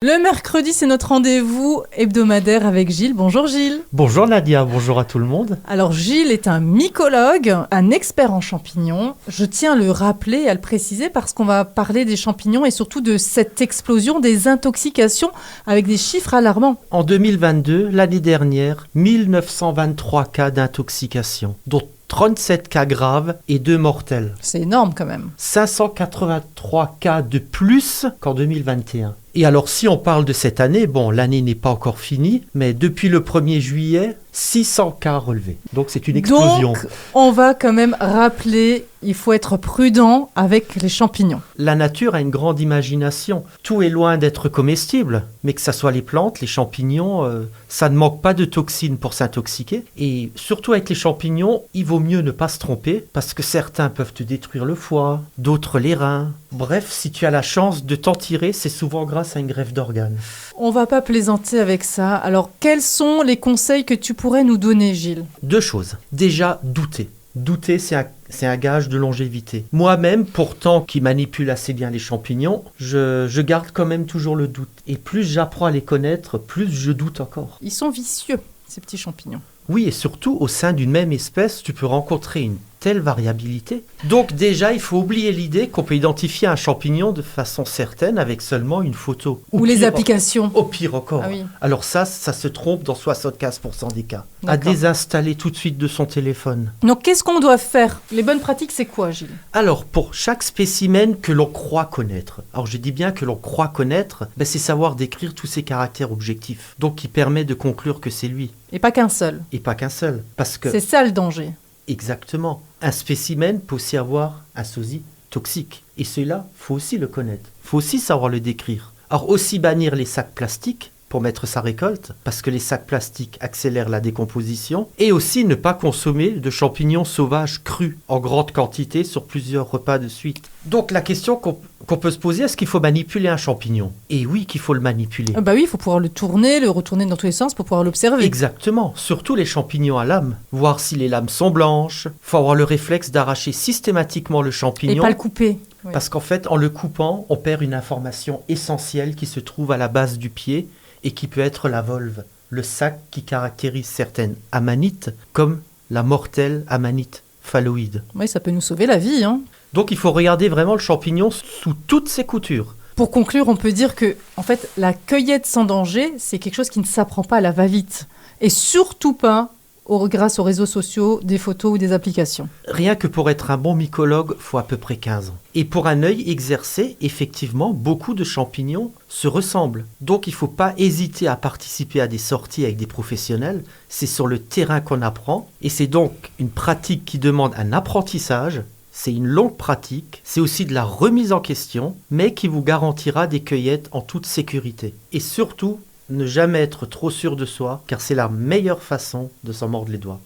Le mercredi, c'est notre rendez-vous hebdomadaire avec Gilles. Bonjour Gilles. Bonjour Nadia, bonjour à tout le monde. Alors Gilles est un mycologue, un expert en champignons. Je tiens à le rappeler et à le préciser parce qu'on va parler des champignons et surtout de cette explosion des intoxications avec des chiffres alarmants. En 2022, l'année dernière, 1923 cas d'intoxication, dont 37 cas graves et 2 mortels. C'est énorme quand même. 583 cas de plus qu'en 2021. Et alors si on parle de cette année, bon, l'année n'est pas encore finie, mais depuis le 1er juillet, 600 cas relevés. Donc c'est une explosion. Donc on va quand même rappeler, il faut être prudent avec les champignons. La nature a une grande imagination. Tout est loin d'être comestible, mais que ce soit les plantes, les champignons, ça ne manque pas de toxines pour s'intoxiquer. Et surtout avec les champignons, il vaut mieux ne pas se tromper, parce que certains peuvent te détruire le foie, d'autres les reins. Bref, si tu as la chance de t'en tirer, c'est souvent grâce à une greffe d'organes. On va pas plaisanter avec ça. Alors quels sont les conseils que tu pourrais nous donner, Gilles ? 2 choses. Déjà, douter. Douter, c'est un gage de longévité. Moi-même, pourtant, qui manipule assez bien les champignons, je garde quand même toujours le doute. Et plus j'apprends à les connaître, plus je doute encore. Ils sont vicieux, ces petits champignons. Oui, et surtout, au sein d'une même espèce, tu peux rencontrer une telle variabilité. Donc déjà, il faut oublier l'idée qu'on peut identifier un champignon de façon certaine avec seulement une photo. Ou les applications. Au pire encore. Ah oui. Alors ça se trompe dans 75% des cas. À D'accord. désinstaller tout de suite de son téléphone. Donc qu'est-ce qu'on doit faire ? Les bonnes pratiques, c'est quoi, Gilles ? Alors, pour chaque spécimen que l'on croit connaître, alors je dis bien que l'on croit connaître, c'est savoir décrire tous ses caractères objectifs, donc qui permet de conclure que c'est lui, Et pas qu'un seul. et pas qu'un seul. Parce que, C'est ça le danger. exactement, un spécimen peut aussi avoir un sosie toxique. Et celui-là, faut aussi le connaître, faut aussi savoir le décrire. Alors aussi bannir les sacs plastiques, pour mettre sa récolte, parce que les sacs plastiques accélèrent la décomposition, et aussi ne pas consommer de champignons sauvages crus en grande quantité sur plusieurs repas de suite. Donc la question qu'on peut se poser, est-ce qu'il faut manipuler un champignon ? Et oui qu'il faut le manipuler. Bah oui, il faut pouvoir le tourner, le retourner dans tous les sens pour pouvoir l'observer. Exactement, surtout les champignons à lames, voir si les lames sont blanches, faut avoir le réflexe d'arracher systématiquement le Et champignon. pas le couper. Oui. Parce qu'en fait, en le coupant, on perd une information essentielle qui se trouve à la base du pied et qui peut être la volve, le sac qui caractérise certaines amanites, comme la mortelle amanite phalloïde. Oui, ça peut nous sauver la vie, hein. Donc il faut regarder vraiment le champignon sous toutes ses coutures. Pour conclure, on peut dire que, en fait, la cueillette sans danger, c'est quelque chose qui ne s'apprend pas à la va-vite. Et surtout pas grâce aux réseaux sociaux, des photos ou des applications. Rien que pour être un bon mycologue, faut à peu près 15 ans. Et pour un œil exercé, effectivement, beaucoup de champignons se ressemblent. Donc il ne faut pas hésiter à participer à des sorties avec des professionnels. C'est sur le terrain qu'on apprend. Et c'est donc une pratique qui demande un apprentissage. C'est une longue pratique. C'est aussi de la remise en question, mais qui vous garantira des cueillettes en toute sécurité. Et surtout, ne jamais être trop sûr de soi, car c'est la meilleure façon de s'en mordre les doigts.